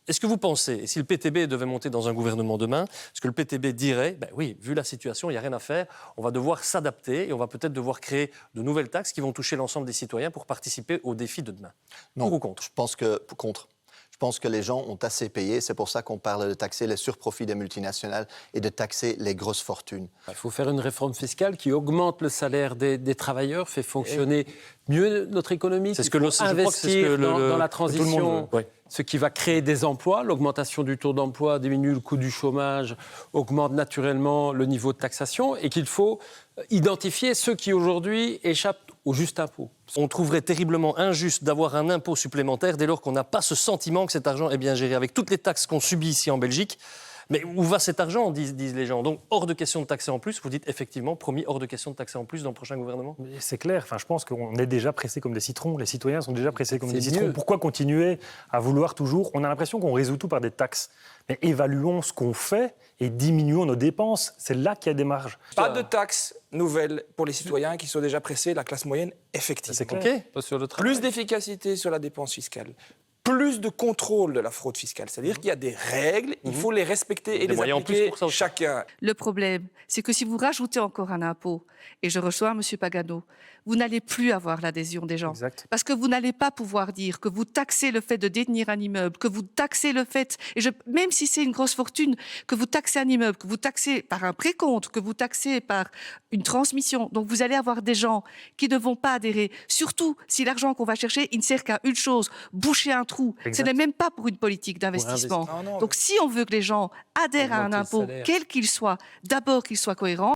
Est-ce que vous pensez, et si le PTB devait monter dans un gouvernement demain, est-ce que le PTB dirait, oui, vu la situation, il n'y a rien à faire, on va devoir s'adapter et on va peut-être devoir créer de nouvelles taxes qui vont toucher l'ensemble des citoyens pour participer aux défis de demain? Non, pour ou contre? Je pense que contre. Je pense que les gens ont assez payé. C'est pour ça qu'on parle de taxer les surprofits des multinationales et de taxer les grosses fortunes. Il faut faire une réforme fiscale qui augmente le salaire des travailleurs, fait fonctionner mieux notre économie. C'est ce que investir dans la transition, oui. ce qui va créer des emplois. L'augmentation du taux d'emploi diminue le coût du chômage, augmente naturellement le niveau de taxation et qu'il faut identifier ceux qui aujourd'hui échappent au juste impôt. On trouverait terriblement injuste d'avoir un impôt supplémentaire dès lors qu'on n'a pas ce sentiment que cet argent est bien géré. Avec toutes les taxes qu'on subit ici en Belgique, mais où va cet argent, disent les gens. Donc, hors de question de taxer en plus. Vous dites effectivement, promis, hors de question de taxer en plus dans le prochain gouvernement. C'est clair. Je pense qu'on est déjà pressés comme des citrons. Les citoyens sont déjà pressés comme des citrons. Mieux. Pourquoi continuer à vouloir toujours... On a l'impression qu'on résout tout par des taxes. Mais évaluons ce qu'on fait et diminuons nos dépenses. C'est là qu'il y a des marges. Pas de taxes nouvelles pour les citoyens qui sont déjà pressés, la classe moyenne, effectivement. C'est clair. Okay. Pas sur le travail. Plus d'efficacité sur la dépense fiscale. Plus de contrôle de la fraude fiscale. C'est-à-dire qu'il y a des règles, il faut les respecter et les moyens en plus appliquer pour ça aussi. chacun. Le problème, c'est que si vous rajoutez encore un impôt, et je reçois M. Pagano, vous n'allez plus avoir l'adhésion des gens. Exact. Parce que vous n'allez pas pouvoir dire que vous taxez le fait de détenir un immeuble, que vous taxez le fait, même si c'est une grosse fortune, que vous taxez un immeuble, que vous taxez par un précompte, que vous taxez par une transmission. Donc vous allez avoir des gens qui ne vont pas adhérer. Surtout si l'argent qu'on va chercher, il ne sert qu'à une chose, boucher un trou. Exact. Ce n'est même pas pour une politique d'investissement. Non, non, Donc si on veut que les gens adhèrent à un Augmenter le impôt, salaire. quel qu'il soit, d'abord qu'il soit cohérent.